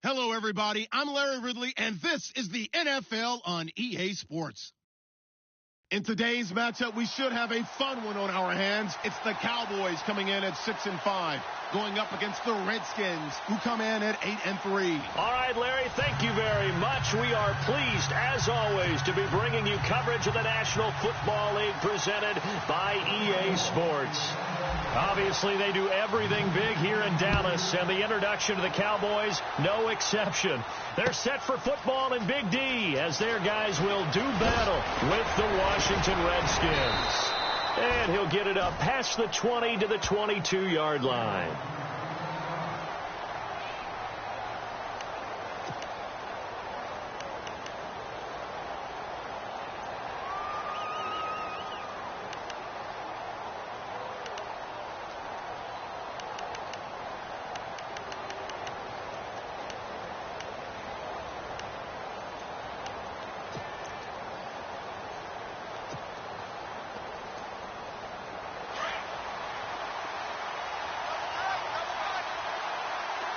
Hello, everybody. I'm Larry Ridley, and this is the NFL on EA Sports. In today's matchup, we should have a fun one on our hands. It's the Cowboys coming in at 6-5, going up against the Redskins, who come in at 8-3. All right, Larry, thank you very much. We are pleased, as always, to be bringing you coverage of the National Football League presented by EA Sports. Obviously, they do everything big here in Dallas, and the introduction to the Cowboys, no exception. They're set for football in Big D, as their guys will do battle with the Washington Redskins. And he'll get it up past the 20 to the 22-yard line.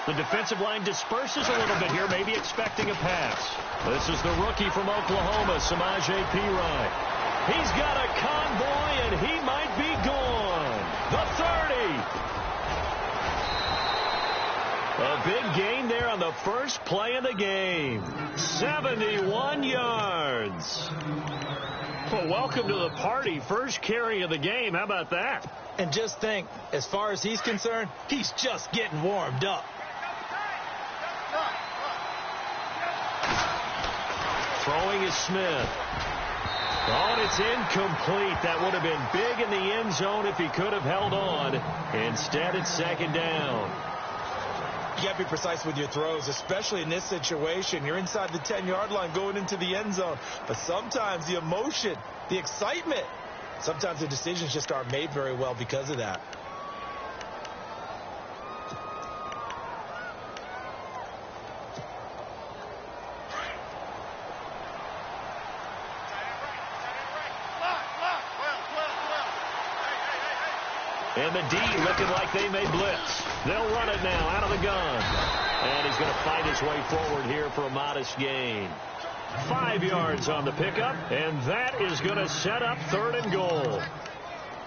The defensive line disperses a little bit here, maybe expecting a pass. This is the rookie from Oklahoma, Samaje Perine. He's got a convoy, and he might be gone. The 30. A big gain there on the first play of the game. 71 yards. Well, welcome to the party. First carry of the game. How about that? And just think, as far as he's concerned, he's just getting warmed up. Throwing is Smith. Oh, and it's incomplete. That would have been big in the end zone if he could have held on. Instead, it's second down. You got to be precise with your throws, especially in this situation. You're inside the 10-yard line going into the end zone. But sometimes the emotion, the excitement, sometimes the decisions just aren't made very well because of that. And the D looking like they may blitz. They'll run it now out of the gun. And he's going to fight his way forward here for a modest gain. 5 yards on the pickup, and that is going to set up 3rd and goal.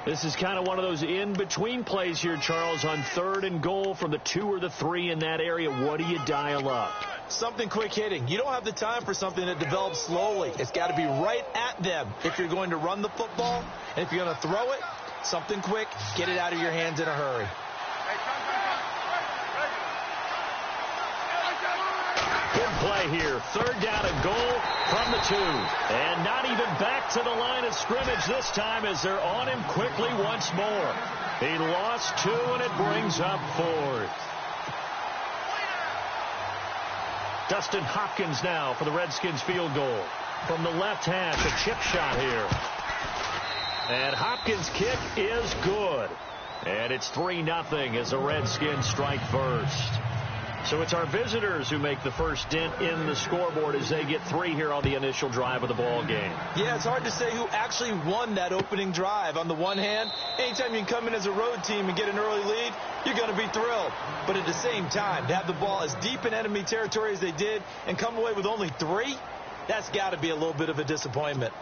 This is kind of one of those in-between plays here, Charles, on 3rd and goal from the 2 or the 3 in that area. What do you dial up? Something quick hitting. You don't have the time for something that develops slowly. It's got to be right at them if you're going to run the football. And if you're going to throw it, something quick, get it out of your hands in a hurry. Good play here. 3rd down and goal from the 2. And not even back to the line of scrimmage this time as they're on him quickly once more. He lost 2, and it brings up 4th. Dustin Hopkins now for the Redskins field goal. From the left hash, a chip shot here. And Hopkins' kick is good. And it's 3-0 as the Redskins strike first. So it's our visitors who make the first dent in the scoreboard as they get 3 here on the initial drive of the ball game. Yeah, it's hard to say who actually won that opening drive. On the one hand, anytime you can come in as a road team and get an early lead, you're going to be thrilled. But at the same time, to have the ball as deep in enemy territory as they did and come away with only 3, that's got to be a little bit of a disappointment.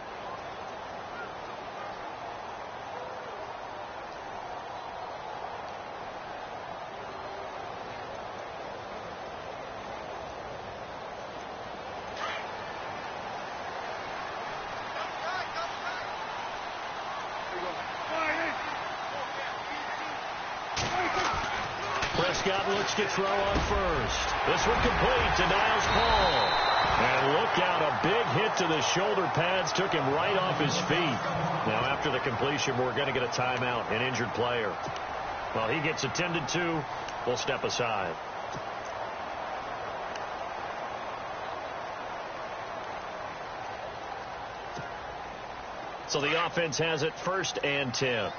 Prescott looks to throw on first. This one complete to Niles Paul. And look out, a big hit to the shoulder pads took him right off his feet. Now after the completion, we're going to get a timeout, an injured player. Well, he gets attended to. We'll step aside. So the offense has it 1st and 10.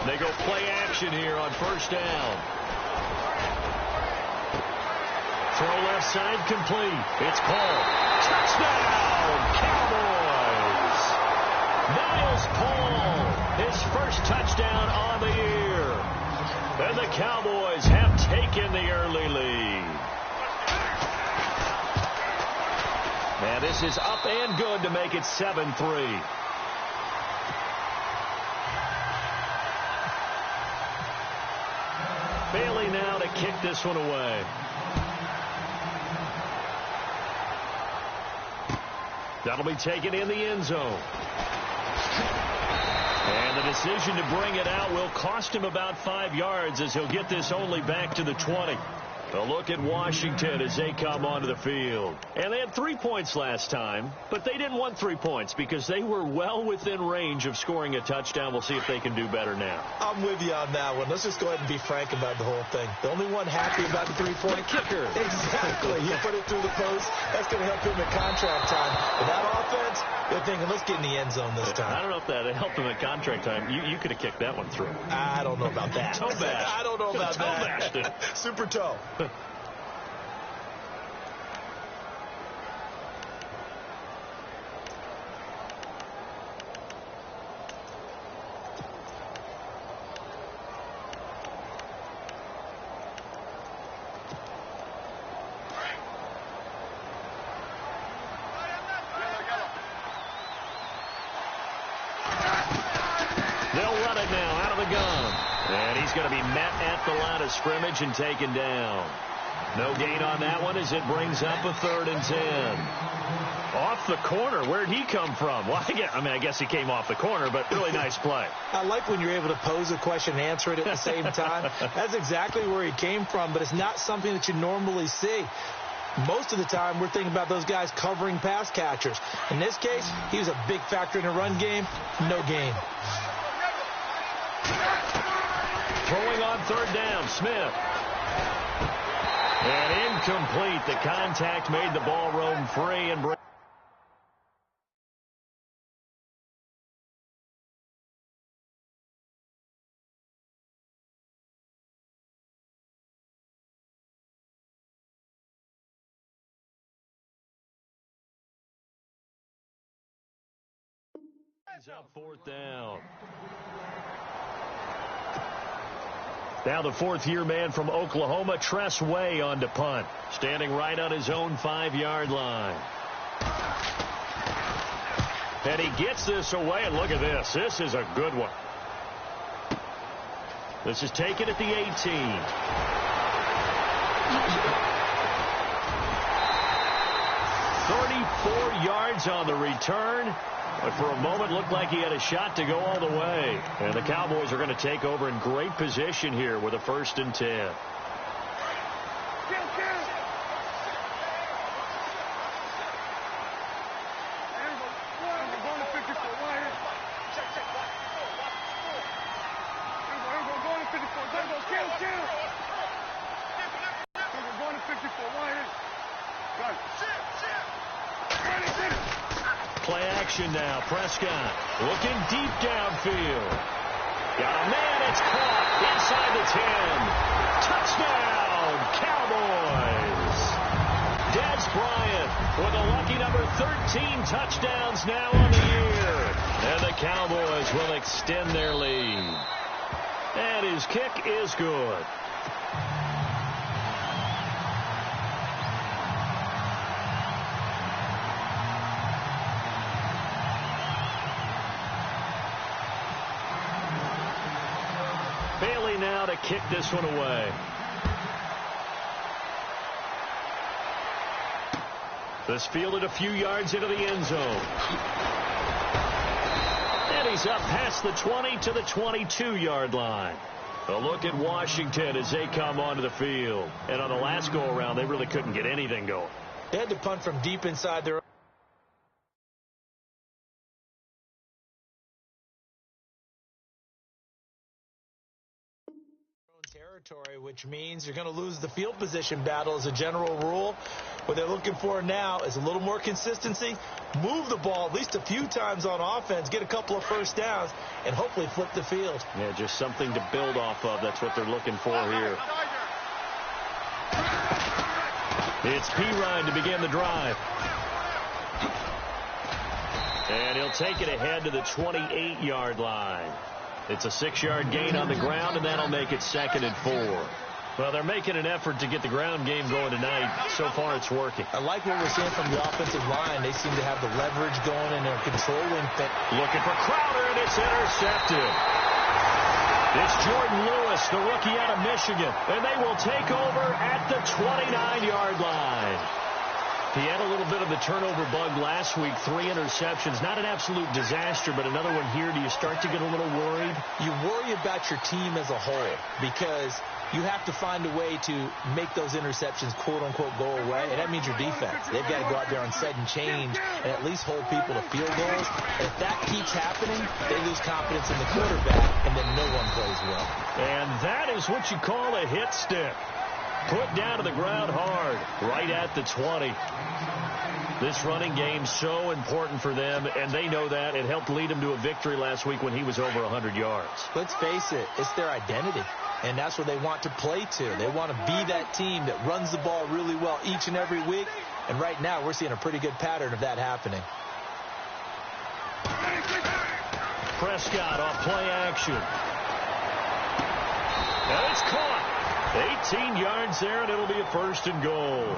They go play action here on 1st down. Throw left side complete. It's called. Touchdown, Cowboys. Niles Paul, his first touchdown on the year. And the Cowboys have taken the early lead. And this is up and good to make it 7-3. Bailey now to kick this one away. That'll be taken in the end zone. And the decision to bring it out will cost him about 5 yards as he'll get this only back to the 20. A look at Washington as they come onto the field. And they had 3 points last time, but they didn't want 3 points because they were well within range of scoring a touchdown. We'll see if they can do better now. I'm with you on that one. Let's just go ahead and be frank about the whole thing. The only one happy about the 3-point kicker. Exactly. He put it through the post. That's going to help him at contract time. But that offense, they're thinking, let's get in the end zone this time. I don't know if that helped him at contract time. You could have kicked that one through. I don't know about that. Toe bash. I don't know about toe that. Bashed it. Super toe. Going to be met at the line of scrimmage and taken down. No gain on that one as it brings up a 3rd and 10. Off the corner. Where'd he come from? Well, I guess he came off the corner, but really nice play. I like when you're able to pose a question and answer it at the same time. That's exactly where he came from, but it's not something that you normally see. Most of the time, we're thinking about those guys covering pass catchers. In this case, he was a big factor in the run game. No gain. Throwing on 3rd down, Smith. And incomplete. The contact made the ball roam free and break. He's up 4th down. Now the 4th-year man from Oklahoma, Tress Way, on to punt. Standing right on his own 5-yard line. And he gets this away, and look at this. This is a good one. This is taken at the 18. 34 yards on the return. But for a moment, looked like he had a shot to go all the way. And the Cowboys are going to take over in great position here with a 1st and 10. Play action now. Prescott looking deep downfield. Got a man. It's caught inside the 10. Touchdown, Cowboys. Des Bryant with a lucky number 13 touchdowns now on the year. And the Cowboys will extend their lead. And his kick is good. Bailey now to kick this one away. This fielded a few yards into the end zone. And he's up past the 20 to the 22-yard line. A look at Washington as they come onto the field. And on the last go-around, they really couldn't get anything going. They had to punt from deep inside their territory, which means you're going to lose the field position battle as a general rule. What they're looking for now is a little more consistency, move the ball at least a few times on offense, get a couple of first downs, and hopefully flip the field. Yeah, just something to build off of. That's what they're looking for here. It's Pirine to begin the drive. And he'll take it ahead to the 28-yard line. It's a 6-yard gain on the ground, and that'll make it 2nd and 4. Well, they're making an effort to get the ground game going tonight. So far, it's working. I like what we're seeing from the offensive line. They seem to have the leverage going, and they're controlling things. Looking for Crowder, and it's intercepted. It's Jordan Lewis, the rookie out of Michigan, and they will take over at the 29-yard line. He had a little bit of the turnover bug last week, 3 interceptions. Not an absolute disaster, but another one here. Do you start to get a little worried? You worry about your team as a whole because you have to find a way to make those interceptions, quote-unquote, go away, and that means your defense. They've got to go out there on set and change and at least hold people to field goals. If that keeps happening, they lose confidence in the quarterback, and then no one plays well. And that is what you call a hit stick. Put down to the ground hard, right at the 20. This running game so important for them, and they know that. It helped lead them to a victory last week when he was over 100 yards. Let's face it, it's their identity, and that's where they want to play to. They want to be that team that runs the ball really well each and every week, and right now we're seeing a pretty good pattern of that happening. Prescott off play action. And it's caught. 18 yards there, and it'll be a 1st and goal.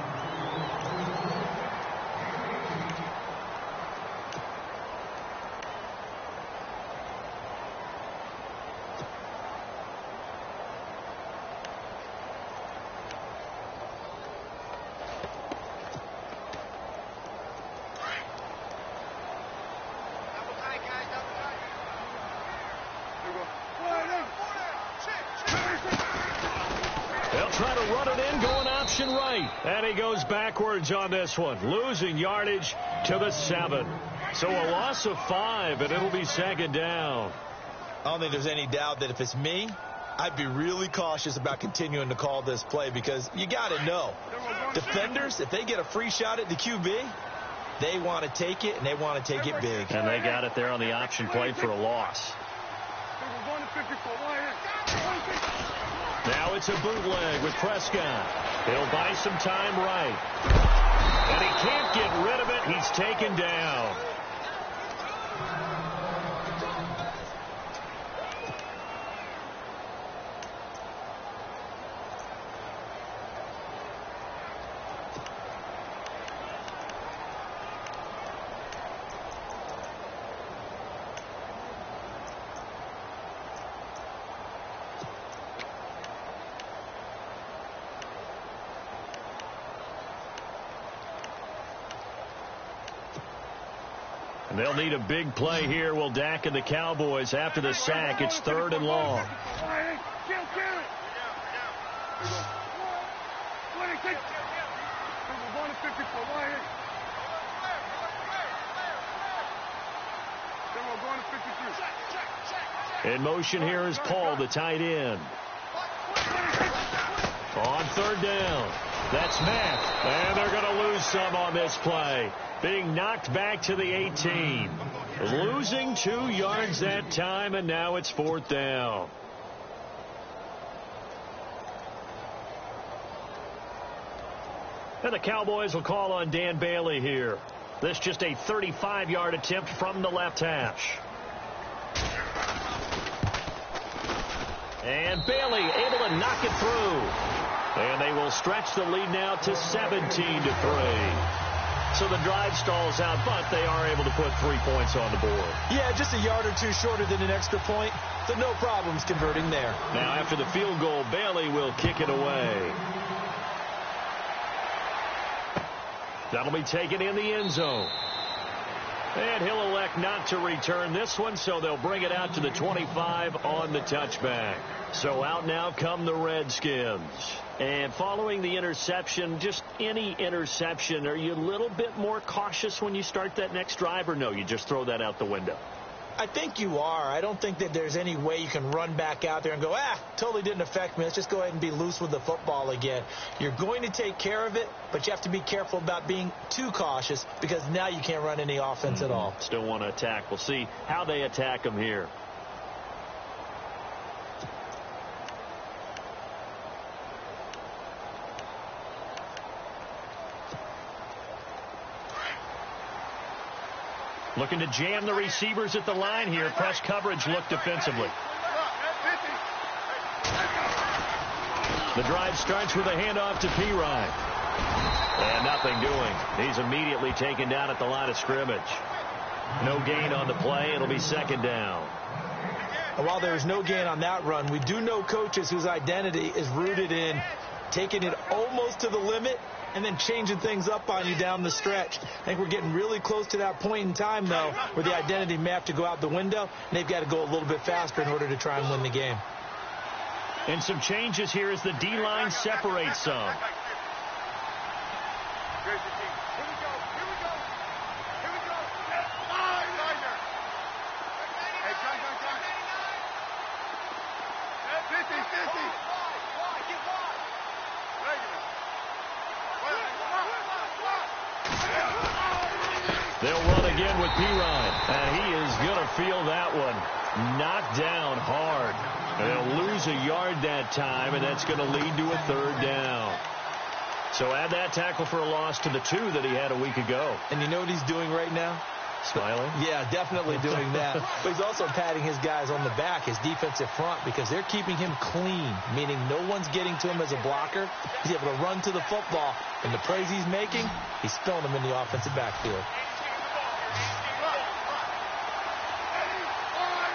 They'll try to run it in, going option right. And he goes backwards on this one, losing yardage to the 7. So a loss of 5, and it'll be 2nd down. I don't think there's any doubt that if it's me, I'd be really cautious about continuing to call this play because you got to know. Defenders, if they get a free shot at the QB, they want to take it, and they want to take it big. And they got it there on the option play for a loss. Now it's a bootleg with Prescott. He'll buy some time right. And he can't get rid of it. He's taken down. They'll need a big play here. Will Dak and the Cowboys after the sack. It's 3rd and long. In motion here is Paul, the tight end. On third down, that's Smith, and they're going to lose some on this play. Being knocked back to the 18. Losing 2 yards that time, and now it's fourth down. And the Cowboys will call on Dan Bailey here. This just a 35-yard attempt from the left hash. And Bailey able to knock it through. And they will stretch the lead now to 17-3. So the drive stalls out, but they are able to put 3 points on the board. Yeah, just a yard or two shorter than an extra point, so no problems converting there. Now after the field goal, Bailey will kick it away. That'll be taken in the end zone. And he'll elect not to return this one, so they'll bring it out to the 25 on the touchback. So out now come the Redskins. And following the interception, just any interception, are you a little bit more cautious when you start that next drive, or no, you just throw that out the window? I think you are. I don't think that there's any way you can run back out there and go, totally didn't affect me. Let's just go ahead and be loose with the football again. You're going to take care of it, but you have to be careful about being too cautious because now you can't run any offense at all. Still want to attack. We'll see how they attack them here. Looking to jam the receivers at the line here. Press coverage look defensively. The drive starts with a handoff to Pirine. And nothing doing. He's immediately taken down at the line of scrimmage. No gain on the play. It'll be second down. And while there is no gain on that run, we do know coaches whose identity is rooted in taking it almost to the limit and then changing things up on you down the stretch. I think we're getting really close to that point in time, though, where the identity may have to go out the window, and they've got to go a little bit faster in order to try and win the game. And some changes here as the D-line separates some. They'll run again with Pirine, and he is going to feel that one. Knocked down hard. They'll lose a yard that time, and that's going to lead to a third down. So add that tackle for a loss to the 2 that he had a week ago. And you know what he's doing right now? Smiling? Yeah, definitely doing that. But he's also patting his guys on the back, his defensive front, because they're keeping him clean, meaning no one's getting to him as a blocker. He's able to run to the football, and the plays he's making, he's spilling them in the offensive backfield.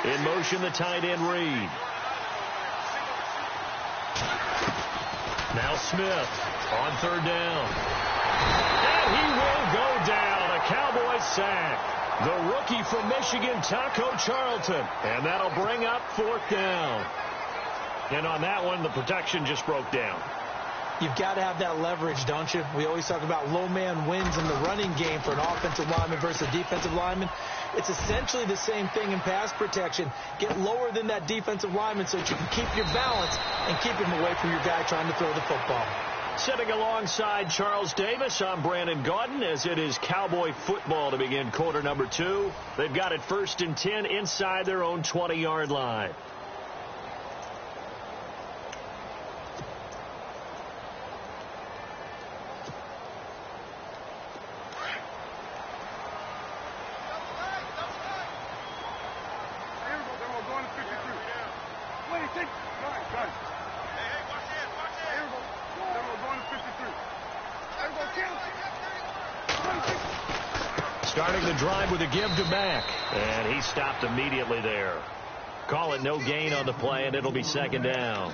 In motion, the tight end Reed. Now Smith on third down. And he will go down. A Cowboys sack. The rookie from Michigan, Taco Charlton. And that'll bring up fourth down. And on that one, the protection just broke down. You've got to have that leverage, don't you? We always talk about low man wins in the running game for an offensive lineman versus a defensive lineman. It's essentially the same thing in pass protection. Get lower than that defensive lineman so that you can keep your balance and keep him away from your guy trying to throw the football. Sitting alongside Charles Davis, I'm Brandon Gaudin as it is Cowboy football to begin quarter number 2. They've got it 1st and 10 inside their own 20-yard line. Starting the drive with a give to Mack. And he stopped immediately there. Call it no gain on the play, and it'll be second down.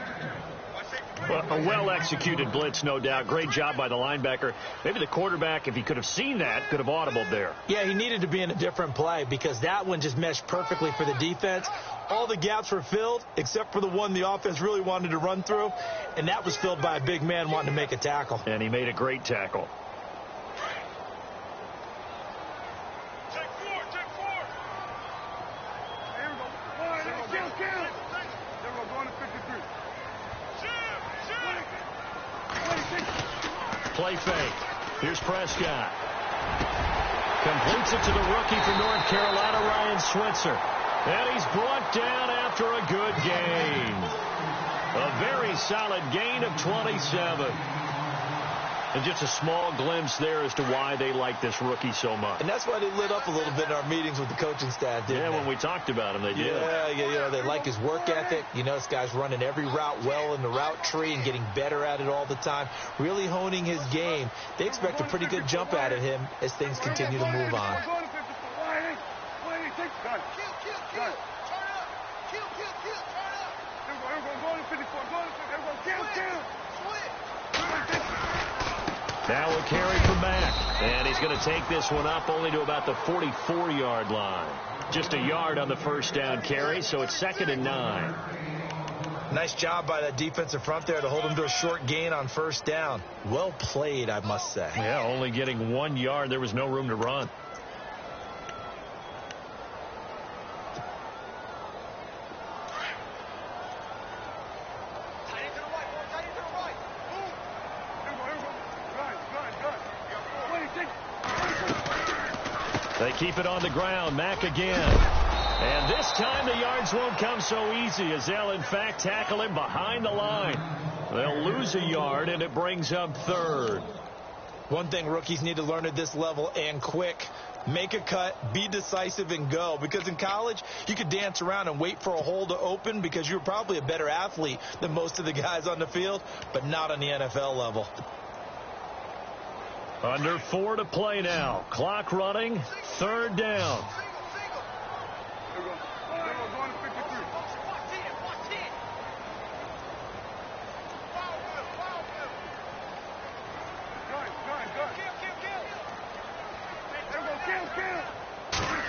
Well, a well-executed blitz, no doubt. Great job by the linebacker. Maybe the quarterback, if he could have seen that, could have audibled there. Yeah, he needed to be in a different play because that one just meshed perfectly for the defense. All the gaps were filled except for the one the offense really wanted to run through, and that was filled by a big man wanting to make a tackle. And he made a great tackle. Play fake. Here's Prescott. Completes it to the rookie from North Carolina, Ryan Switzer. And he's brought down after a good gain. A very solid gain of 27. And just a small glimpse there as to why they like this rookie so much. And that's why they lit up a little bit in our meetings with the coaching staff, didn't they? When we talked about him, they did. Yeah, they like his work ethic. You know, this guy's running every route well in the route tree and getting better at it all the time, really honing his game. They expect a pretty good jump out of him as things continue to move on. Now a carry from Mack. And he's going to take this one up only to about the 44-yard line. Just a yard on the first down carry, so it's 2nd and 9. Nice job by that defensive front there to hold him to a short gain on first down. Well played, I must say. Yeah, only getting 1 yard. There was no room to run. They keep it on the ground. Mack again. And this time the yards won't come so easy as they'll, in fact, tackle him behind the line. They'll lose a yard, and it brings up 3rd. One thing rookies need to learn at this level, and quick, make a cut, be decisive, and go. Because in college, you could dance around and wait for a hole to open because you're probably a better athlete than most of the guys on the field, but not on the NFL level. Under 4 to play now. Clock running. 3rd down.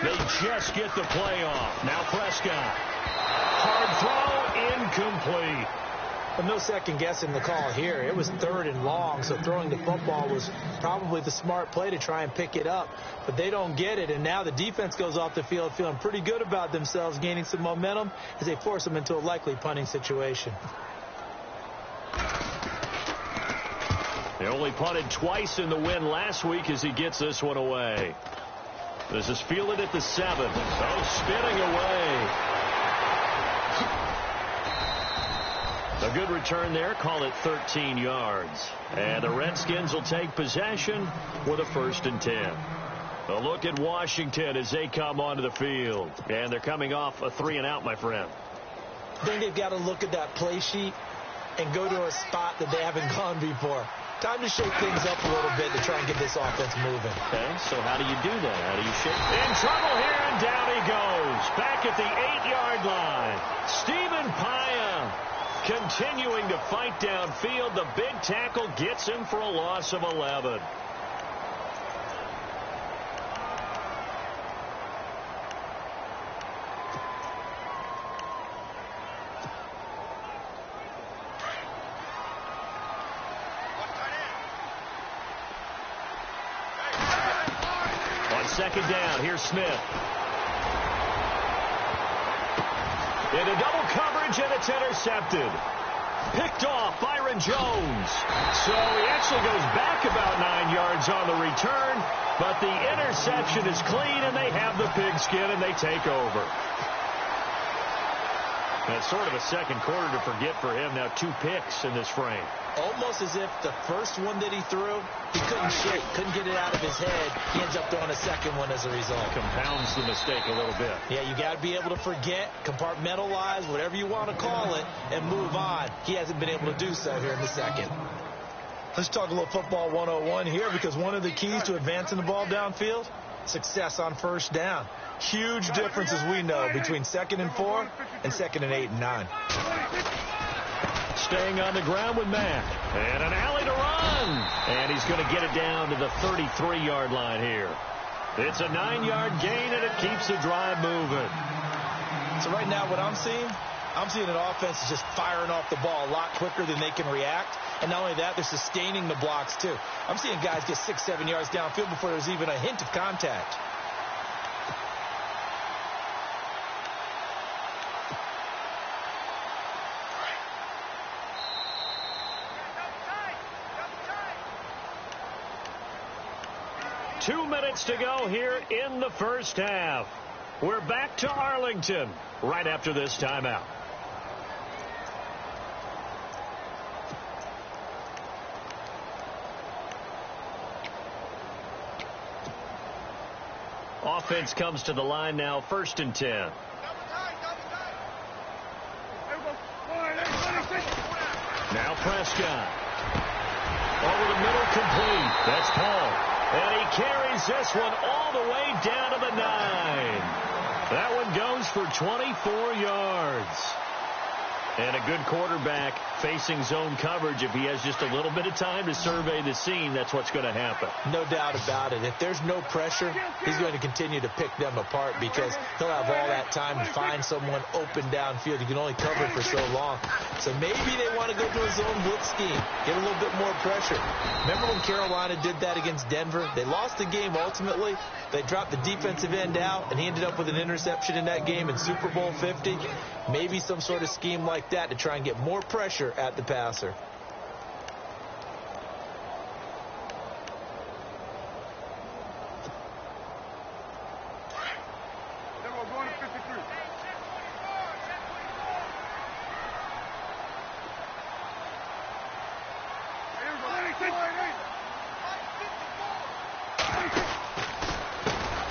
They just get the play off. Now Prescott. Hard throw, incomplete. Well, no second guessing the call here. It was 3rd and long, so throwing the football was probably the smart play to try and pick it up. But they don't get it, and now the defense goes off the field feeling pretty good about themselves, gaining some momentum as they force them into a likely punting situation. They only punted twice in the win last week as he gets this one away. This is fielded at the 7. Oh, spinning away. A good return there. Call it 13 yards. And the Redskins will take possession with a 1st and 10. A look at Washington as they come onto the field. And they're coming off a 3-and-out, my friend. I think they've got to look at that play sheet and go to a spot that they haven't gone before. Time to shake things up a little bit to try and get this offense moving. Okay, so how do you do that? How do you shake? In trouble here, and down he goes. Back at the 8-yard line. Stephen Paya continuing to fight downfield. The big tackle gets him for a loss of 11. On 2nd down, here's Smith. Into double coverage, and it's intercepted. Picked off Byron Jones. So he actually goes back about 9 yards on the return, but the interception is clean, and they have the pigskin, and they take over. That's sort of a second quarter to forget for him. Now 2 picks in this frame. Almost as if the first one that he threw, he couldn't shake, couldn't get it out of his head. He ends up throwing a second one as a result. Compounds the mistake a little bit. Yeah, you got to be able to forget, compartmentalize, whatever you want to call it, and move on. He hasn't been able to do so here in the second. Let's talk a little football 101 here, because one of the keys to advancing the ball downfield, success on first down. Huge difference, as we know, between 2nd and 4 and 2nd and 8 and 9. Staying on the ground with Mack. And an alley to run. And he's going to get it down to the 33-yard line here. It's a 9-yard gain, and it keeps the drive moving. So right now what I'm seeing an offense is just firing off the ball a lot quicker than they can react. And not only that, they're sustaining the blocks, too. I'm seeing guys get 6-7 yards downfield before there's even a hint of contact. 2 minutes to go here in the first half. We're back to Arlington right after this timeout. Offense comes to the line now, 1st and 10. Now Prescott. Over the middle, complete. That's Paul. And he carries this one all the way down to the 9. That one goes for 24 yards. And a good quarterback facing zone coverage. If he has just a little bit of time to survey the scene, that's what's going to happen. No doubt about it. If there's no pressure, he's going to continue to pick them apart because he'll have all that time to find someone open downfield. He can only cover for so long. So maybe they want to go to a zone blitz scheme, get a little bit more pressure. Remember when Carolina did that against Denver? They lost the game ultimately. They dropped the defensive end out, and he ended up with an interception in that game in Super Bowl 50. Maybe some sort of scheme like that to try and get more pressure at the passer.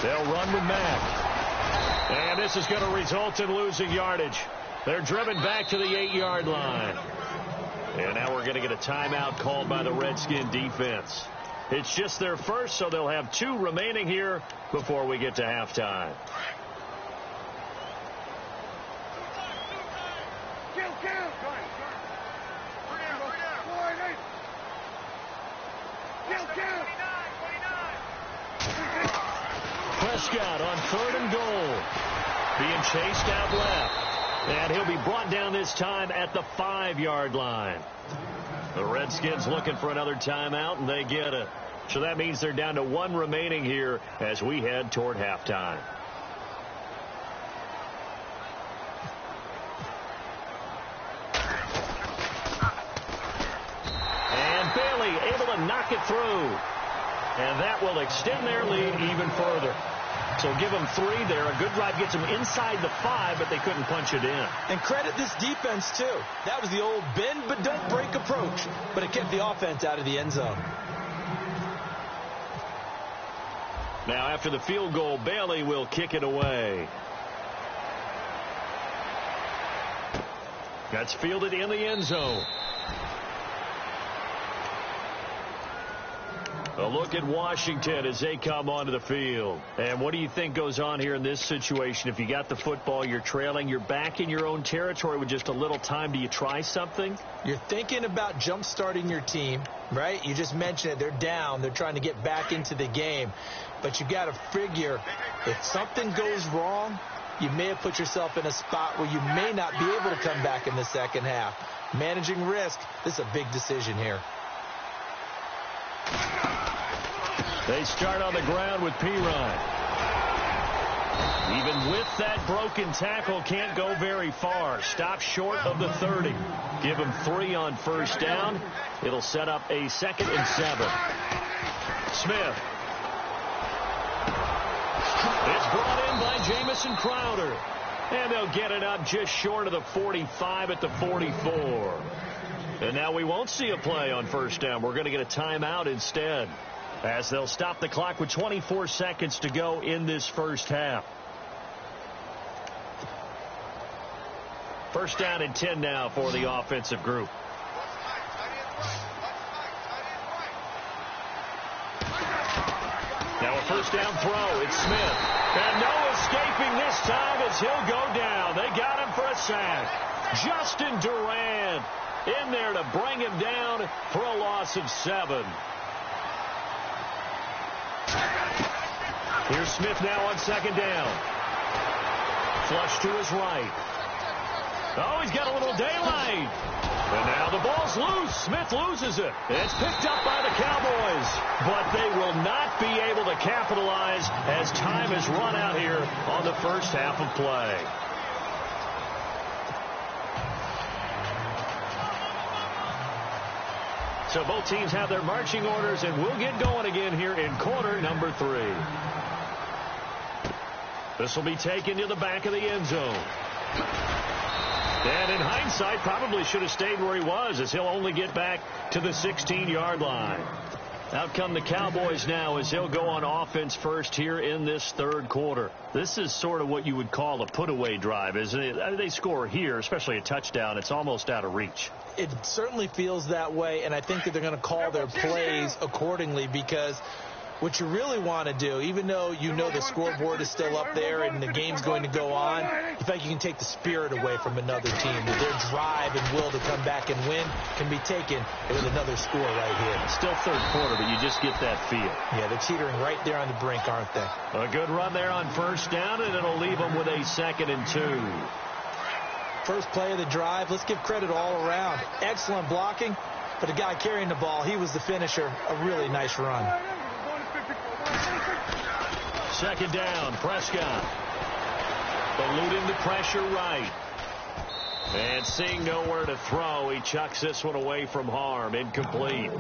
They'll run with Mack. And this is going to result in losing yardage. They're driven back to the 8-yard line. And now we're going to get a timeout called by the Redskin defense. It's just their first, so they'll have 2 remaining here before we get to halftime. Prescott on 3rd and goal. Being chased out left. And he'll be brought down this time at the 5-yard line. The Redskins looking for another timeout, and they get it. So that means they're down to 1 remaining here as we head toward halftime. And Bailey able to knock it through. And that will extend their lead even further. So give them 3 there. A good drive gets them inside the 5, but they couldn't punch it in. And credit this defense, too. That was the old bend but don't break approach, but it kept the offense out of the end zone. Now, after the field goal, Bailey will kick it away. That's fielded in the end zone. A look at Washington as they come onto the field. And what do you think goes on here in this situation? If you got the football, you're trailing, you're back in your own territory with just a little time. Do you try something? You're thinking about jump-starting your team, right? You just mentioned it. They're down. They're trying to get back into the game. But you got to figure if something goes wrong, you may have put yourself in a spot where you may not be able to come back in the second half. Managing risk, this is a big decision here. They start on the ground with Pirine. Even with that broken tackle, can't go very far. Stop short of the 30. Give him 3 on 1st down. It'll set up a 2nd and 7. Smith. It's brought in by Jamison Crowder. And they'll get it up just short of the 45 at the 44. And now we won't see a play on 1st down. We're going to get a timeout instead, as they'll stop the clock with 24 seconds to go in this first half. 1st down and 10 now for the offensive group. Now a 1st down throw. It's Smith. And no escaping this time as he'll go down. They got him for a sack. Justin Durant in there to bring him down for a loss of 7. Here's Smith now on 2nd down. Flush to his right. Oh, he's got a little daylight. And now the ball's loose. Smith loses it. It's picked up by the Cowboys. But they will not be able to capitalize as time has run out here on the first half of play. So both teams have their marching orders, and we'll get going again here in quarter number 3. This will be taken to the back of the end zone. And in hindsight, probably should have stayed where he was, as he'll only get back to the 16-yard line. Out come the Cowboys now as they'll go on offense first here in this third quarter. This is sort of what you would call a put-away drive, isn't it? They score here, especially a touchdown. It's almost out of reach. It certainly feels that way, and I think that they're going to call their plays accordingly, because what you really want to do, even though you know the scoreboard is still up there and the game's going to go on, in fact, you can take the spirit away from another team. Their drive and will to come back and win can be taken with another score right here. Still third quarter, but you just get that feel. Yeah, they're teetering right there on the brink, aren't they? A good run there on first down, and it'll leave them with a 2nd and 2. First play of the drive, let's give credit all around. Excellent blocking, but the guy carrying the ball, he was the finisher. A really nice run. 2nd down, Prescott. Eluding the pressure right. And seeing nowhere to throw, he chucks this one away from harm. Incomplete.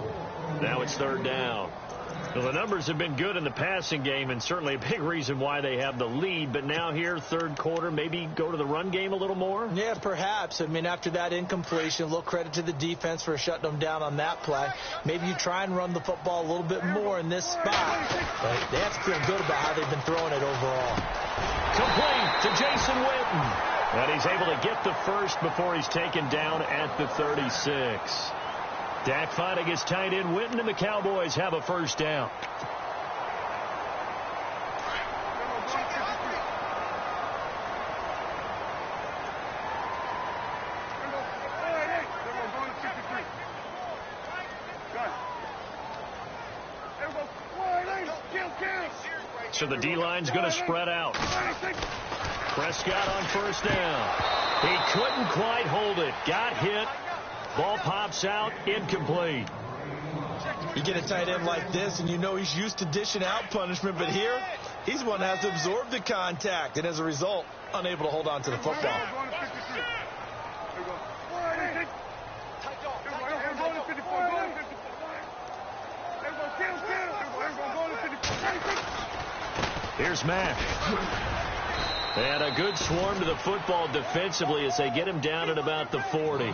Now it's 3rd down. Well, the numbers have been good in the passing game, and certainly a big reason why they have the lead. But now here, third quarter, maybe go to the run game a little more? Yeah, perhaps. I mean, after that incompletion, a little credit to the defense for shutting them down on that play. Maybe you try and run the football a little bit more in this spot. But they have to feel good about how they've been throwing it overall. Complete to Jason Witten. And he's able to get the first before he's taken down at the 36. Dak finding his tight end Witten, and the Cowboys have a first down. So the D-line's going to spread out. Prescott on first down. He couldn't quite hold it. Got hit. Ball pops out, incomplete. You get a tight end like this, and you know he's used to dishing out punishment, but here, he's one that has to absorb the contact, and as a result, unable to hold on to the football. Here's Mack. And a good swarm to the football defensively as they get him down at about the 40.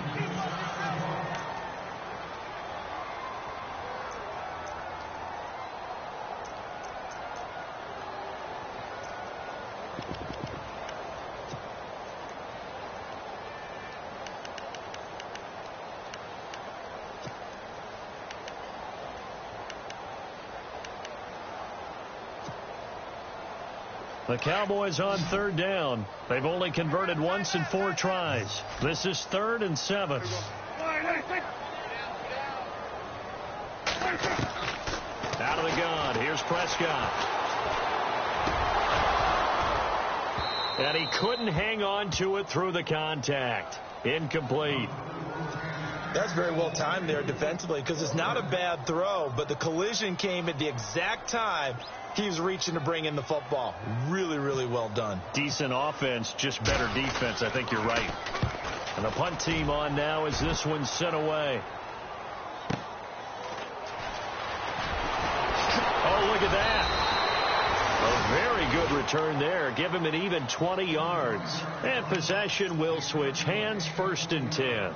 The Cowboys on 3rd down. They've only converted once in 4 tries. This is 3rd and 7. Out of the gun. Here's Prescott. And he couldn't hang on to it through the contact. Incomplete. That's very well timed there defensively, because it's not a bad throw, but the collision came at the exact time he was reaching to bring in the football. Really, really well done. Decent offense, just better defense. I think you're right. And the punt team on now as this one's sent away. Oh, look at that. A very good return there. Give him an even 20 yards. And possession will switch hands, 1st and 10.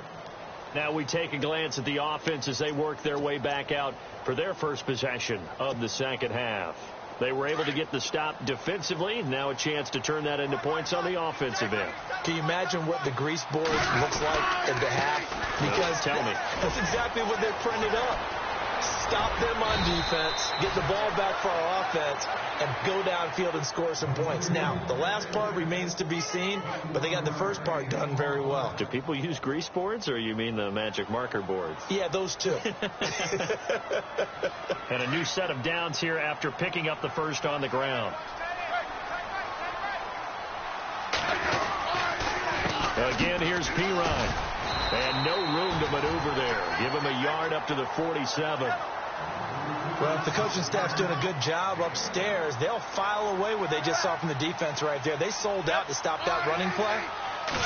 Now we take a glance at the offense as they work their way back out for their first possession of the 2nd half. They were able to get the stop defensively. Now a chance to turn that into points on the offensive end. Can you imagine what the grease board looks like at the half? Because tell me. That's exactly what they printed up. Stop them on defense, get the ball back for our offense, and go downfield and score some points. Now, the last part remains to be seen, but they got the first part done very well. Do people use grease boards, or you mean the magic marker boards? Yeah, those two. And a new set of downs here after picking up the first on the ground. Again, here's Pirine. And no room to maneuver there. Give him a yard up to the 47. Well, if the coaching staff's doing a good job upstairs, they'll file away what they just saw from the defense right there. They sold out to stop that running play.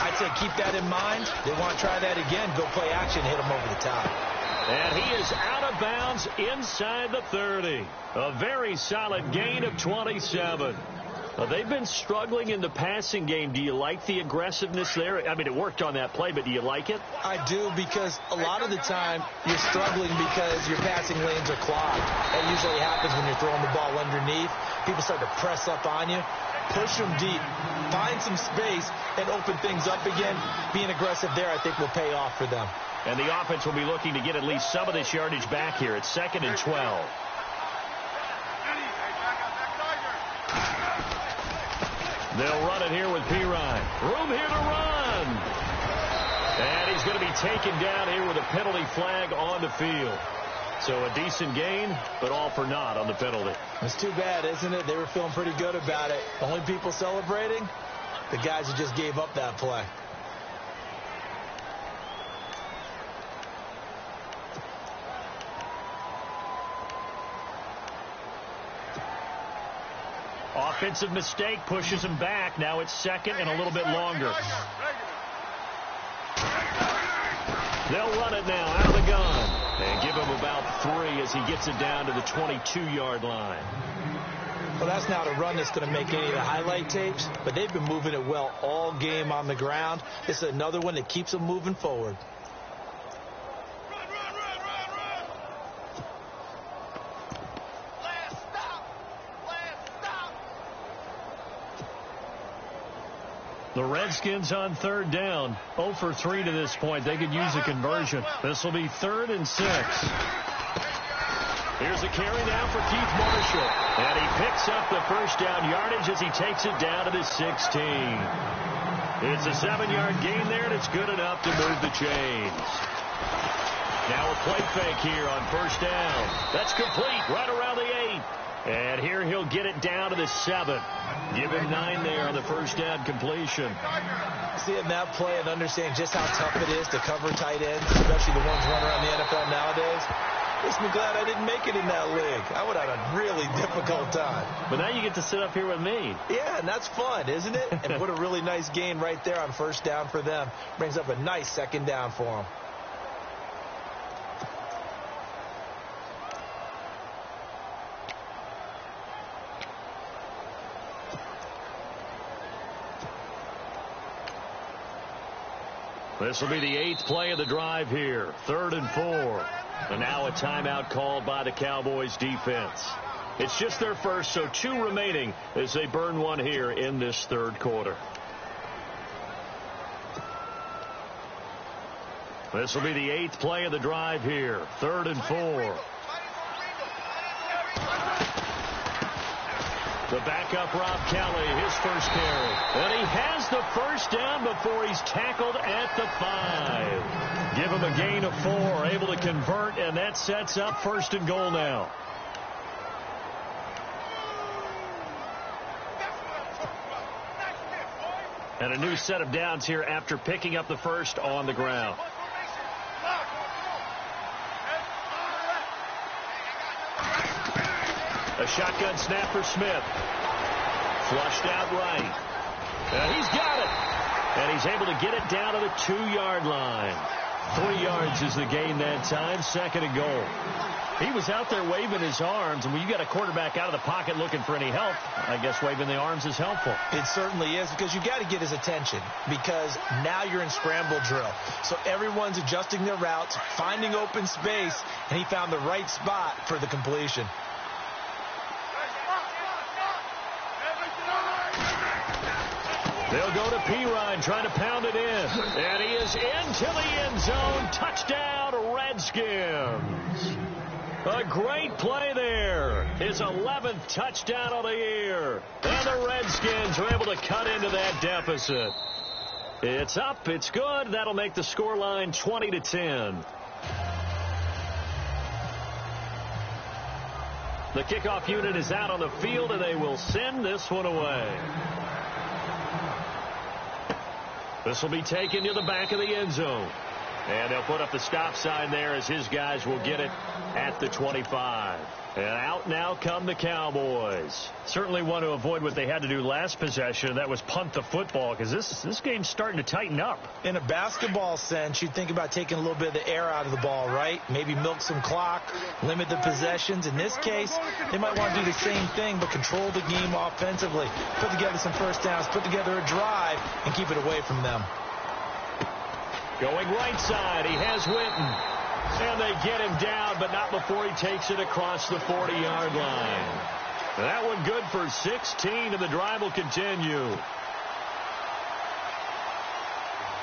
I'd say keep that in mind. They want to try that again. Go play action, hit them over the top. And he is out of bounds inside the 30. A very solid gain of 27. They've been struggling in the passing game. Do you like the aggressiveness there? I mean, it worked on that play, but do you like it? I do, because a lot of the time you're struggling because your passing lanes are clogged. That usually happens when you're throwing the ball underneath. People start to press up on you. Push them deep. Find some space and open things up again. Being aggressive there, I think, will pay off for them. And the offense will be looking to get at least some of this yardage back here. It's 2nd and 12. They'll run it here with Pirine. Room here to run. And he's going to be taken down here with a penalty flag on the field. So a decent gain, but all for naught on the penalty. It's too bad, isn't it? They were feeling pretty good about it. The only people celebrating, the guys who just gave up that play. Offensive mistake pushes him back. Now it's 2nd and a little bit longer. They'll run it now out of the gun and give him about 3 as he gets it down to the 22-yard line. Well, that's not a run that's going to make any of the highlight tapes, but they've been moving it well all game on the ground. This is another one that keeps them moving forward. The Redskins on 3rd down. 0 for 3 to this point. They could use a conversion. This will be 3rd and 6. Here's a carry now for Keith Marshall. And he picks up the first down yardage as he takes it down to the 16. It's a 7-yard gain there, and it's good enough to move the chains. Now a play fake here on 1st down. That's complete right around the 8. And here he'll get it down to the 7. Give him 9 there on the 1st down completion. Seeing that play and understanding just how tough it is to cover tight ends, especially the ones running around the NFL nowadays, makes me glad I didn't make it in that league. I would have had a really difficult time. But now you get to sit up here with me. Yeah, and that's fun, isn't it? And put a really nice gain right there on 1st down for them. Brings up a nice 2nd down for them. This will be the 8th play of the drive here. 3rd and 4. And now a timeout called by the Cowboys defense. It's just their first, so 2 remaining as they burn one here in this 3rd quarter. This will be the 8th play of the drive here. 3rd and 4. The backup, Rob Kelly, his first carry. And he has the first down before he's tackled at the 5. Give him a gain of 4, able to convert, and that sets up 1st and goal now. And a new set of downs here after picking up the first on the ground. A shotgun snap for Smith. Flushed out right. And he's got it. And he's able to get it down to the 2-yard line. 3 yards is the gain that time. 2nd and goal. He was out there waving his arms, and when you got a quarterback out of the pocket looking for any help, I guess waving the arms is helpful. It certainly is, because you got to get his attention, because now you're in scramble drill. So everyone's adjusting their routes, finding open space, and he found the right spot for the completion. They'll go to Pirine, trying to pound it in. And he is into the end zone. Touchdown, Redskins. A great play there. His 11th touchdown of the year. And the Redskins are able to cut into that deficit. It's up. It's good. That'll make the scoreline 20-10. The kickoff unit is out on the field, and they will send this one away. This will be taken to the back of the end zone. And they'll put up the stop sign there as his guys will get it at the 25. And out now come the Cowboys. Certainly want to avoid what they had to do last possession. That was punt the football, because this game's starting to tighten up. In a basketball sense, you think about taking a little bit of the air out of the ball, right? Maybe milk some clock, limit the possessions. In this case, they might want to do the same thing, but control the game offensively. Put together some first downs, put together a drive, and keep it away from them. Going right side, he has Witten. And they get him down, but not before he takes it across the 40-yard line. That one good for 16, and the drive will continue.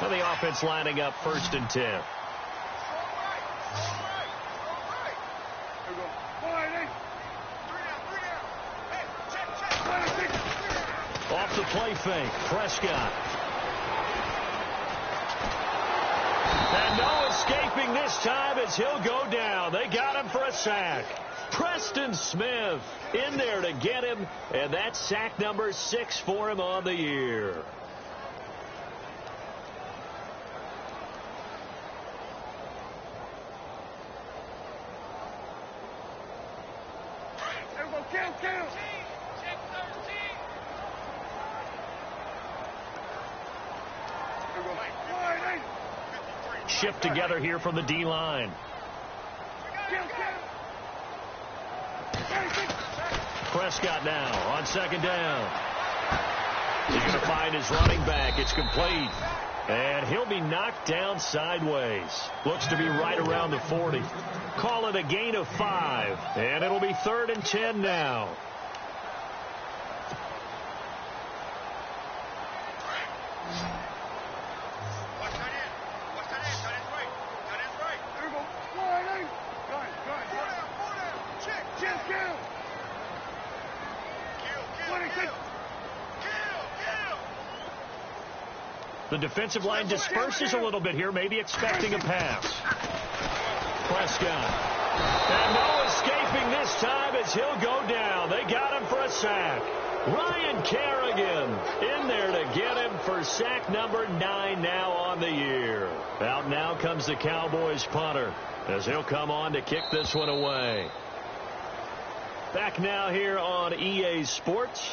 Well, the offense lining up 1st and 10. Off the play fake, Prescott. And no escaping this time as he'll go down. They got him for a sack. Preston Smith in there to get him, and that's sack number 6 for him on the year. Shift together here from the D-line. Prescott now on 2nd down. He's going to find his running back. It's complete. And he'll be knocked down sideways. Looks to be right around the 40. Call it a gain of 5. And it'll be 3rd and 10 now. The defensive line disperses a little bit here, maybe expecting a pass. Prescott. And no escaping this time as he'll go down. They got him for a sack. Ryan Kerrigan in there to get him for sack number 9 now on the year. Out now comes the Cowboys punter as he'll come on to kick this one away. Back now here on EA Sports,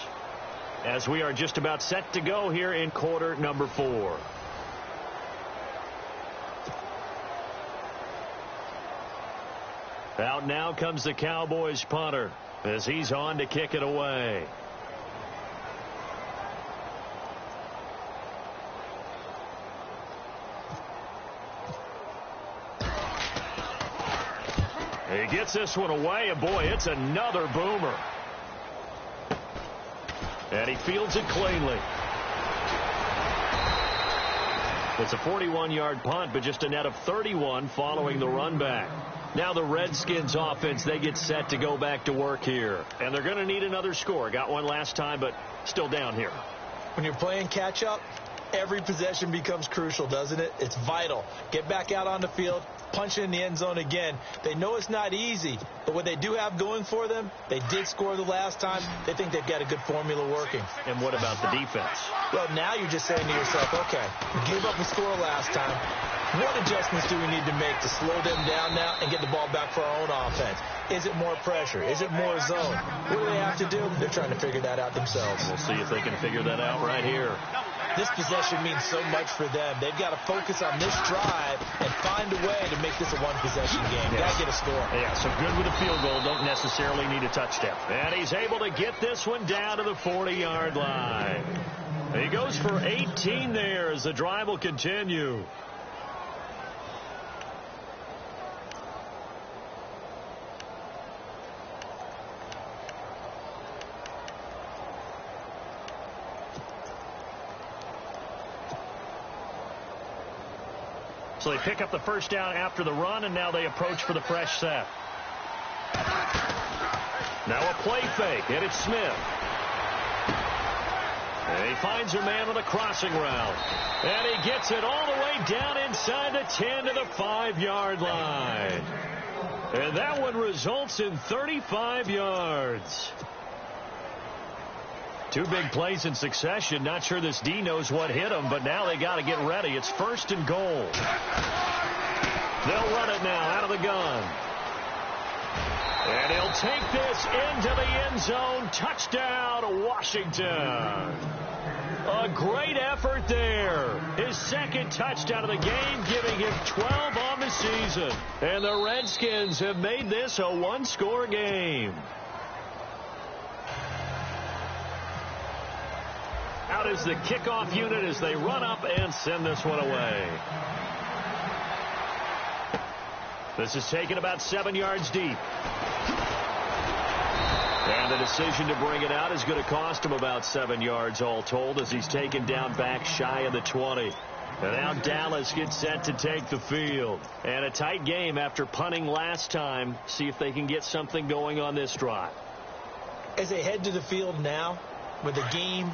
as we are just about set to go here in quarter number 4. Out now comes the Cowboys punter as he's on to kick it away. He gets this one away, and boy, it's another boomer. And he fields it cleanly. It's a 41-yard punt, but just a net of 31 following the run back. Now the Redskins offense, they get set to go back to work here. And they're going to need another score. Got one last time, but still down here. When you're playing catch-up, every possession becomes crucial, doesn't it? It's vital. Get back out on the field, punch it in the end zone again. They know it's not easy, but what they do have going for them, they did score the last time. They think they've got a good formula working. And what about the defense? Well, now you're just saying to yourself, okay, we gave up a score last time. What adjustments do we need to make to slow them down now and get the ball back for our own offense? Is it more pressure? Is it more zone? What do they have to do? They're trying to figure that out themselves. We'll see if they can figure that out right here. This possession means so much for them. They've got to focus on this drive and find a way to make this a one-possession game. Yes. Got to get a score. Yeah, so good with a field goal. Don't necessarily need a touchdown. And he's able to get this one down to the 40-yard line. He goes for 18 there as the drive will continue. So they pick up the first down after the run, and now they approach for the fresh set. Now a play fake, and it's Smith. And he finds a man on a crossing route. And he gets it all the way down inside the 10 to the 5-yard line. And that one results in 35 yards. Two big plays in succession. Not sure this D knows what hit him, but now they got to get ready. It's 1st and goal. They'll run it now out of the gun. And he'll take this into the end zone. Touchdown, Washington. A great effort there. His 2nd touchdown of the game, giving him 12 on the season. And the Redskins have made this a one-score game. Out is the kickoff unit as they run up and send this one away. This is taken about 7 yards deep. And the decision to bring it out is going to cost him about 7 yards all told as he's taken down back shy of the 20. And now Dallas gets set to take the field. And a tight game after punting last time. See if they can get something going on this drive. As they head to the field now, with the game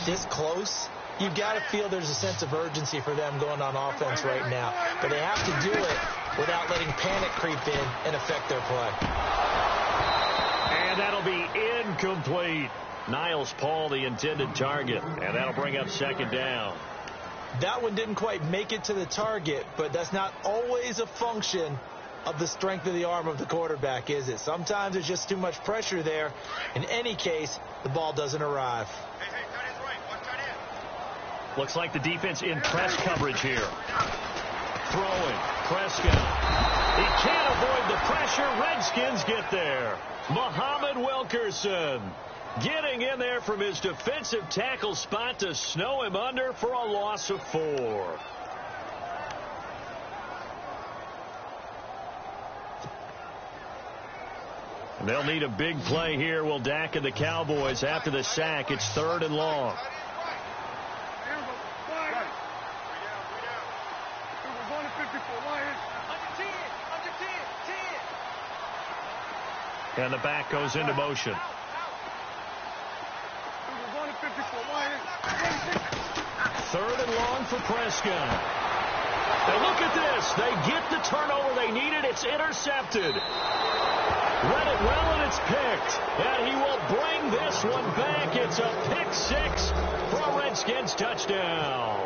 this close, you've got to feel there's a sense of urgency for them going on offense right now. But they have to do it without letting panic creep in and affect their play. And that'll be incomplete. Niles Paul, the intended target. And that'll bring up 2nd down. That one didn't quite make it to the target, but that's not always a function of the strength of the arm of the quarterback, is it? Sometimes there's just too much pressure there. In any case, the ball doesn't arrive. Looks like the defense in press coverage here. Throwing. Prescott. He can't avoid the pressure. Redskins get there. Muhammad Wilkerson getting in there from his defensive tackle spot to snow him under for a loss of 4. And they'll need a big play here. Will Dak and the Cowboys after the sack. It's 3rd and long. And the back goes into motion. 3rd and long for Prescott. And look at this. They get the turnover they needed. It's intercepted. Read it well, and it's picked. And he will bring this one back. It's a pick 6 for a Redskins touchdown.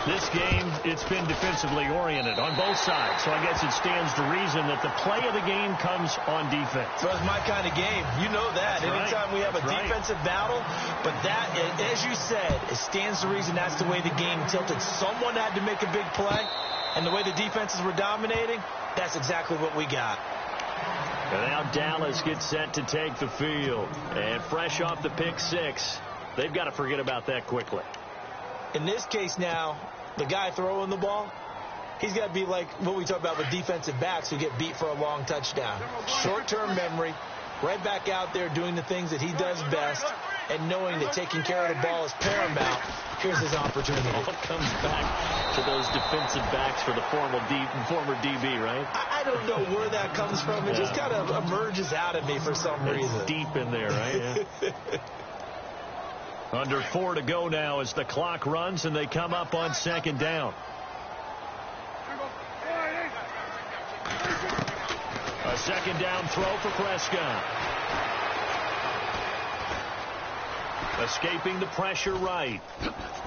This game, it's been defensively oriented on both sides, so I guess it stands to reason that the play of the game comes on defense. So it's my kind of game. You know that. That's Anytime right. we have a defensive battle, but that, as you said, it stands to reason that's the way the game tilted. Someone had to make a big play, and the way the defenses were dominating, that's exactly what we got. And now Dallas gets set to take the field. And fresh off the pick 6, they've got to forget about that quickly. In this case now, the guy throwing the ball, he's got to be like what we talk about with defensive backs who get beat for a long touchdown. Short-term memory, right back out there doing the things that he does best, and knowing that taking care of the ball is paramount. Here's his opportunity. It all comes back to those defensive backs for the former DB, right? I don't know where that comes from. It just kind of emerges out of me for some reason. It's deep in there, right? Yeah. Under 4 to go now as the clock runs and they come up on 2nd down. A 2nd down throw for Prescott. Escaping the pressure right.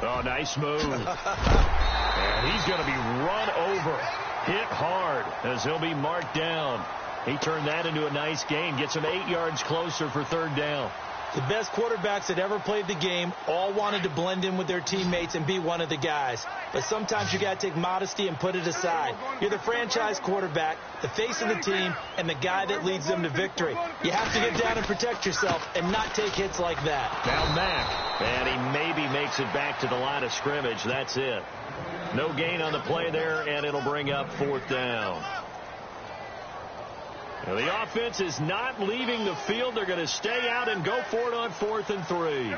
Oh, nice move. And he's going to be run over. Hit hard as he'll be marked down. He turned that into a nice gain. Gets him 8 yards closer for 3rd down. The best quarterbacks that ever played the game all wanted to blend in with their teammates and be one of the guys. But sometimes you got to take modesty and put it aside. You're the franchise quarterback, the face of the team, and the guy that leads them to victory. You have to get down and protect yourself and not take hits like that. Now Mack, and he maybe makes it back to the line of scrimmage. That's it. No gain on the play there, and it'll bring up 4th down. Now, the offense is not leaving the field. They're going to stay out and go for it on 4th and 3.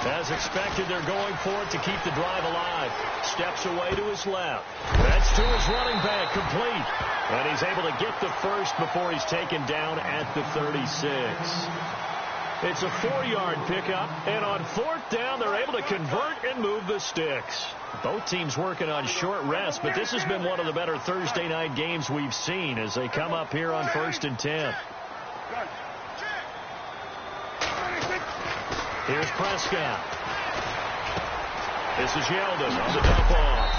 As expected, they're going for it to keep the drive alive. Steps away to his left. That's to his running back, complete. And he's able to get the first before he's taken down at the 36. It's a 4-yard pickup, and on 4th down, they're able to convert and move the sticks. Both teams working on short rest, but this has been one of the better Thursday night games we've seen as they come up here on 1st and 10. Here's Prescott. This is Yeldon on the dump off.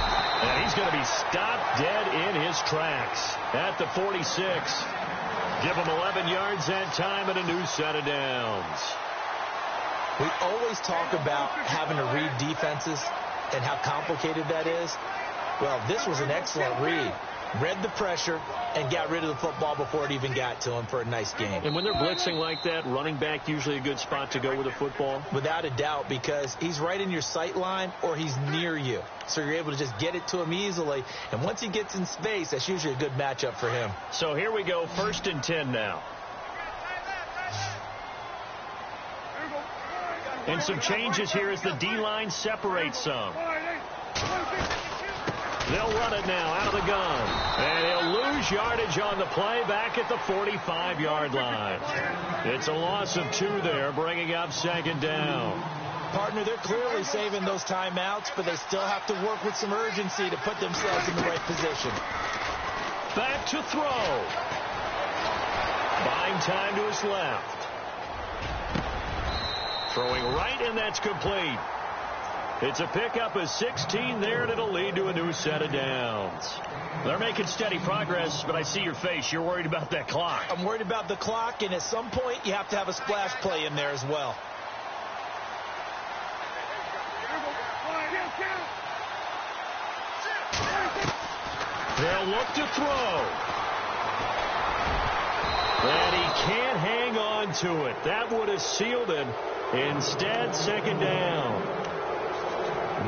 And he's going to be stopped dead in his tracks at the 46. Give him 11 yards that time and a new set of downs. We always talk about having to read defenses and how complicated that is. Well, this was an excellent read. Read the pressure and got rid of the football before it even got to him for a nice game. And when they're blitzing like that, running back usually a good spot to go with the football? Without a doubt, because he's right in your sight line or he's near you. So you're able to just get it to him easily. And once he gets in space, that's usually a good matchup for him. So here we go, 1st and 10 now. And some changes here as the D-line separates some. They'll run it now out of the gun. And he'll lose yardage on the play back at the 45-yard line. It's a loss of 2 there, bringing up 2nd down. Partner, they're clearly saving those timeouts, but they still have to work with some urgency to put themselves in the right position. Back to throw. Buying time to his left. Throwing right, and that's complete. It's a pickup of 16 there, and it'll lead to a new set of downs. They're making steady progress, but I see your face. You're worried about that clock. I'm worried about the clock, and at some point, you have to have a splash play in there as well. They'll look to throw. And he can't hang on to it. That would have sealed it. Instead, 2nd down.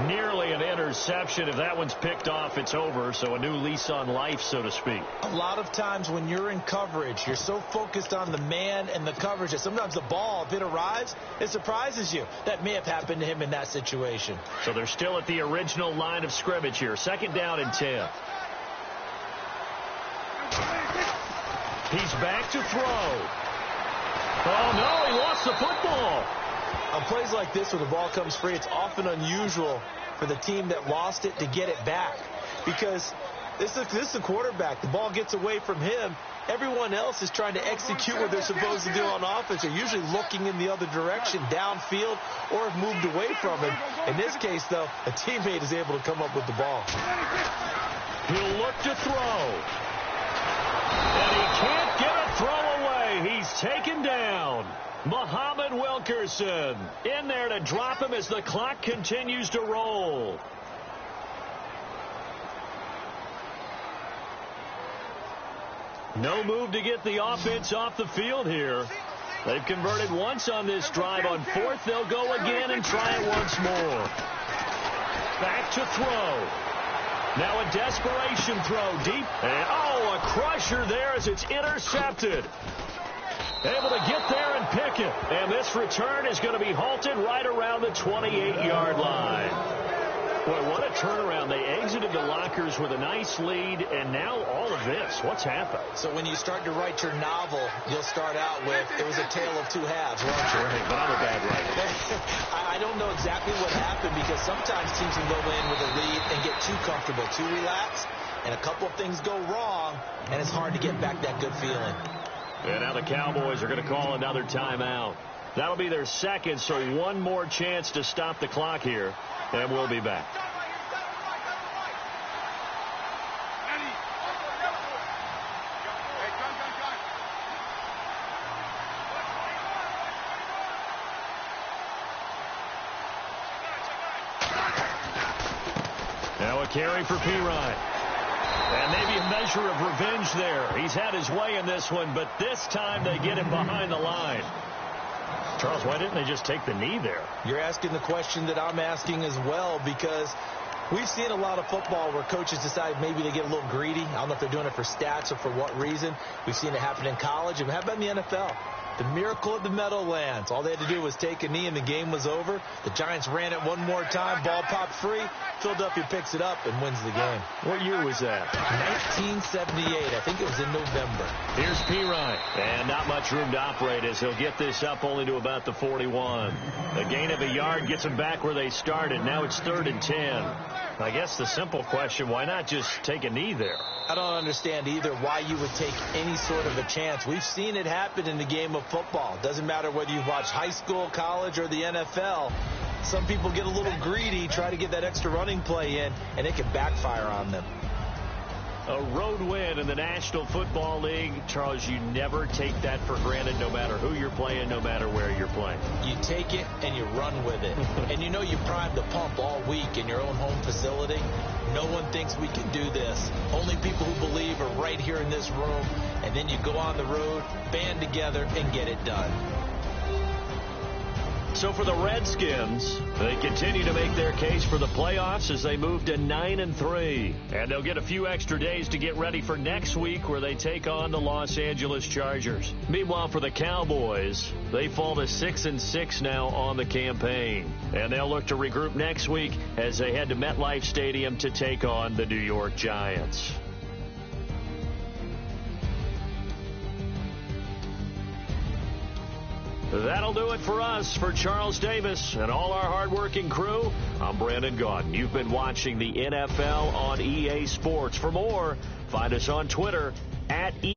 Nearly an interception. If that one's picked off, it's over. So a new lease on life, so to speak. A lot of times when you're in coverage, you're so focused on the man and the coverage that sometimes the ball, if it arrives, it surprises you. That may have happened to him in that situation. So they're still at the original line of scrimmage here. 2nd down and 10. He's back to throw. Oh, no, he lost the football. On plays like this where the ball comes free, it's often unusual for the team that lost it to get it back. Because this is the quarterback. The ball gets away from him. Everyone else is trying to execute what they're supposed to do on offense. They're usually looking in the other direction, downfield, or have moved away from him. In this case, though, a teammate is able to come up with the ball. He'll look to throw. And he can't get a throw away. He's taken down. Muhammad Wilkerson in there to drop him as the clock continues to roll. No move to get the offense off the field here. They've converted once on this drive. On 4th, they'll go again and try it once more. Back to throw. Now a desperation throw deep. And, a crusher there as it's intercepted. Able to get there and pick it. And this return is going to be halted right around the 28-yard line. Boy, what a turnaround. They exited the lockers with a nice lead, and now all of this. What's happened? So when you start to write your novel, you'll start out with, it was a tale of 2 halves, won't you? Right, but I'm a bad writer. I don't know exactly what happened because sometimes teams can go in with a lead and get too comfortable, too relaxed, and a couple of things go wrong, and it's hard to get back that good feeling. And now the Cowboys are going to call another timeout. That'll be their 2nd, so one more chance to stop the clock here, and we'll be back. Now a carry for Pirine. And maybe a measure of revenge there. He's had his way in this one, but this time they get him behind the line. Charles, why didn't they just take the knee there? You're asking the question that I'm asking as well, because we've seen a lot of football where coaches decide maybe they get a little greedy. I don't know if they're doing it for stats or for what reason. We've seen it happen in college, and how about in the NFL? The miracle of the Meadowlands. All they had to do was take a knee and the game was over. The Giants ran it one more time. Ball popped free. Philadelphia picks it up and wins the game. What year was that? 1978. I think it was in November. Here's Pirine. And not much room to operate as he'll get this up only to about the 41. A gain of a yard gets them back where they started. Now it's 3rd and 10. I guess the simple question, why not just take a knee there? I don't understand either why you would take any sort of a chance. We've seen it happen in the game of football. Doesn't matter whether you've watched high school, college, or the NFL. Some people get a little greedy, try to get that extra running play in, and it can backfire on them. A road win in the National Football League. Charles, you never take that for granted, no matter who you're playing, no matter where you're playing. You take it and you run with it. And you know you primed the pump all week in your own home facility. No one thinks we can do this. Only people who believe are right here in this room. And then you go on the road, band together, and get it done. So for the Redskins, they continue to make their case for the playoffs as they move to 9-3. And they'll get a few extra days to get ready for next week where they take on the Los Angeles Chargers. Meanwhile, for the Cowboys, they fall to 6-6 now on the campaign. And they'll look to regroup next week as they head to MetLife Stadium to take on the New York Giants. That'll do it for us. For Charles Davis and all our hardworking crew, I'm Brandon Gaudin. You've been watching the NFL on EA Sports. For more, find us on Twitter @